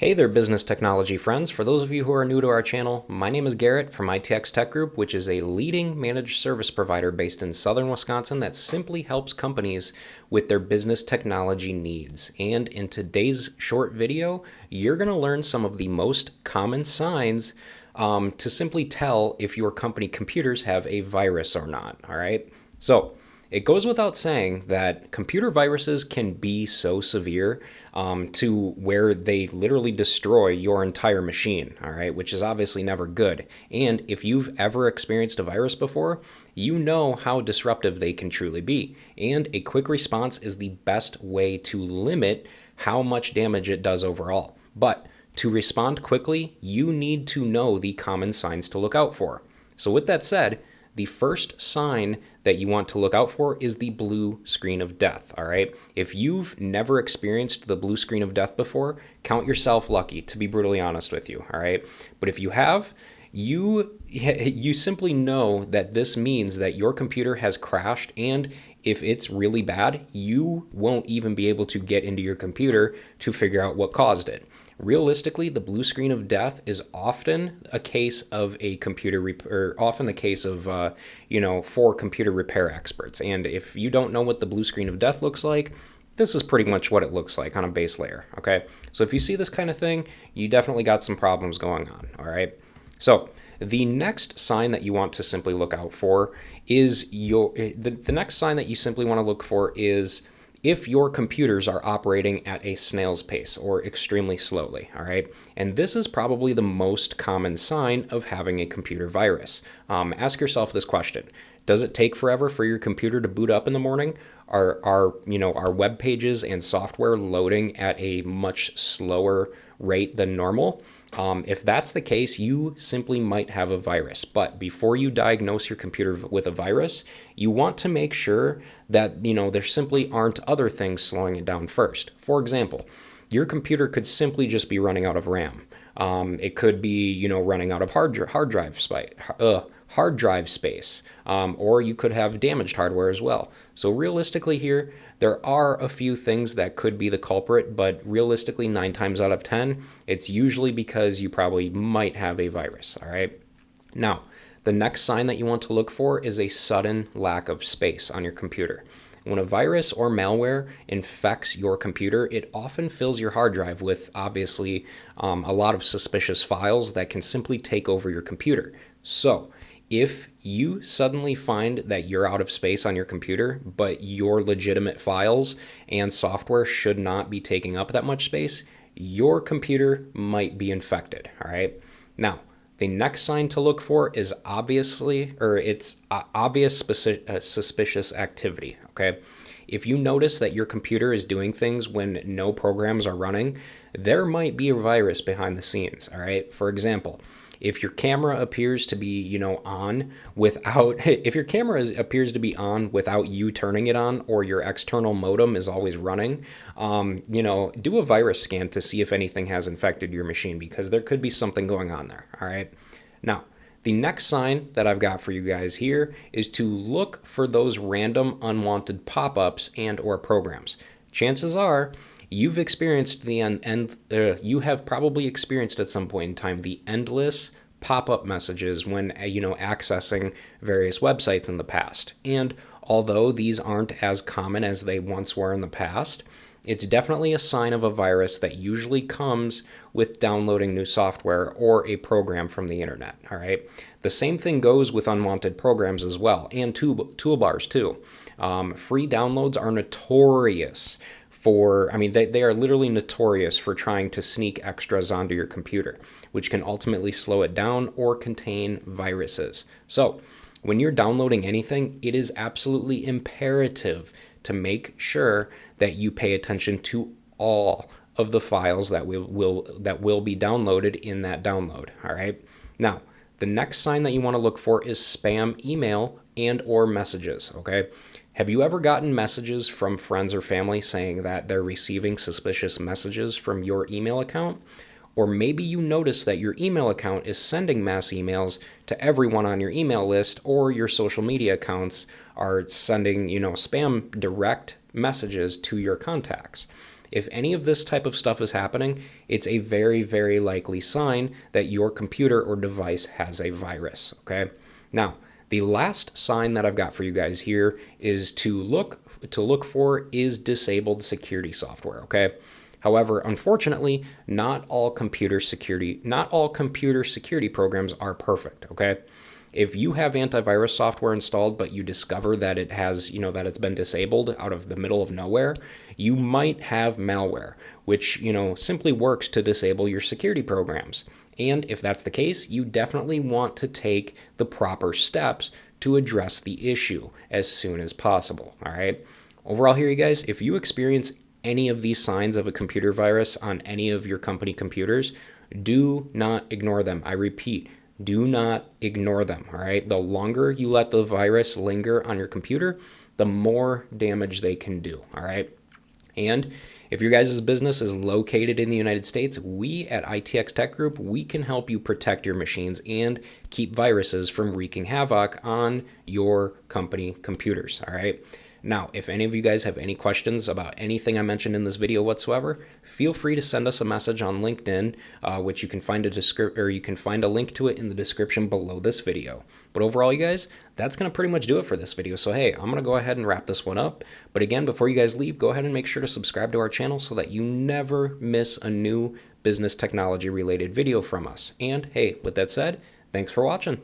Hey there, business technology friends. For those of you who are new to our channel, my name is Garrett from ITX Tech Group, which is a leading managed service provider based in southern Wisconsin that simply helps companies with their business technology needs. And in today's short video, you're going to learn some of the most common signs to simply tell if your company computers have a virus or not. All right. So it goes without saying that computer viruses can be so severe to where they literally destroy your entire machine, all right, which is obviously never good. And if you've ever experienced a virus before, you know how disruptive they can truly be. And a quick response is the best way to limit how much damage it does overall. But to respond quickly, you need to know the common signs to look out for. So with that said, the first sign that you want to look out for is the blue screen of death, all right? If you've never experienced the blue screen of death before, count yourself lucky, to be brutally honest with you, all right? But if you have, you simply know that this means that your computer has crashed, and if it's really bad, you won't even be able to get into your computer to figure out what caused it. Realistically, the blue screen of death is often a case of a computer or often the case of for computer repair experts. And if you don't know what the blue screen of death looks like, this is pretty much what it looks like on a base layer. Okay, so if you see this kind of thing, you definitely got some problems going on. All right, so the next sign that you want to simply look out for is the next sign that you simply want to look for is if your computers are operating at a snail's pace or extremely slowly, all right? And this is probably the most common sign of having a computer virus. Ask yourself this question. Does it take forever for your computer to boot up in the morning? Are web pages and software loading at a much slower rate than normal? If that's the case, you simply might have a virus. But before you diagnose your computer with a virus, you want to make sure that there simply aren't other things slowing it down first. For example, your computer could simply just be running out of RAM. It could be running out of hard drive space, or you could have damaged hardware as well. So realistically here, there are a few things that could be the culprit, but realistically 9 times out of 10, it's usually because you probably might have a virus, all right? Now, the next sign that you want to look for is a sudden lack of space on your computer. When a virus or malware infects your computer, it often fills your hard drive with obviously a lot of suspicious files that can simply take over your computer. So if you suddenly find that you're out of space on your computer, but your legitimate files and software should not be taking up that much space, your computer might be infected, all right? Now, the next sign to look for is obvious suspicious activity, okay? If you notice that your computer is doing things when no programs are running, there might be a virus behind the scenes, all right? For example, if your camera appears to be, on without, if your camera appears to be on without you turning it on, or your external modem is always running, do a virus scan to see if anything has infected your machine, because there could be something going on there. All right. Now, the next sign that I've got for you guys here is to look for those random unwanted pop-ups and or programs. Chances are you have probably experienced at some point in time the endless pop-up messages when accessing various websites in the past. And although these aren't as common as they once were in the past, it's definitely a sign of a virus that usually comes with downloading new software or a program from the internet, all right? The same thing goes with unwanted programs as well, and toolbars too. Free downloads are notorious they are literally notorious for trying to sneak extras onto your computer, which can ultimately slow it down or contain viruses. So when you're downloading anything, it is absolutely imperative to make sure that you pay attention to all of the files that will be downloaded in that download, all right? Now, the next sign that you want to look for is spam email and or messages, okay? Have you ever gotten messages from friends or family saying that they're receiving suspicious messages from your email account? Or maybe you notice that your email account is sending mass emails to everyone on your email list, or your social media accounts are sending, spam direct messages to your contacts. If any of this type of stuff is happening, it's a very, very likely sign that your computer or device has a virus, okay? Now, the last sign that I've got for you guys here is to look for is disabled security software, okay? However, unfortunately, not all computer security programs are perfect, okay? If you have antivirus software installed, but you discover that it has, that it's been disabled out of the middle of nowhere, you might have malware, which, simply works to disable your security programs. And if that's the case, you definitely want to take the proper steps to address the issue as soon as possible, all right? Overall here, you guys, if you experience any of these signs of a computer virus on any of your company computers, do not ignore them. I repeat, do not ignore them, all right? The longer you let the virus linger on your computer, the more damage they can do, all right? And if your guys' business is located in the United States, we at ITX Tech Group, we can help you protect your machines and keep viruses from wreaking havoc on your company computers, all right? Now, if any of you guys have any questions about anything I mentioned in this video whatsoever, feel free to send us a message on LinkedIn, which you can find a link to it in the description below this video. But overall, you guys, that's going to pretty much do it for this video. So hey, I'm going to go ahead and wrap this one up. But again, before you guys leave, go ahead and make sure to subscribe to our channel so that you never miss a new business technology related video from us. And hey, with that said, thanks for watching.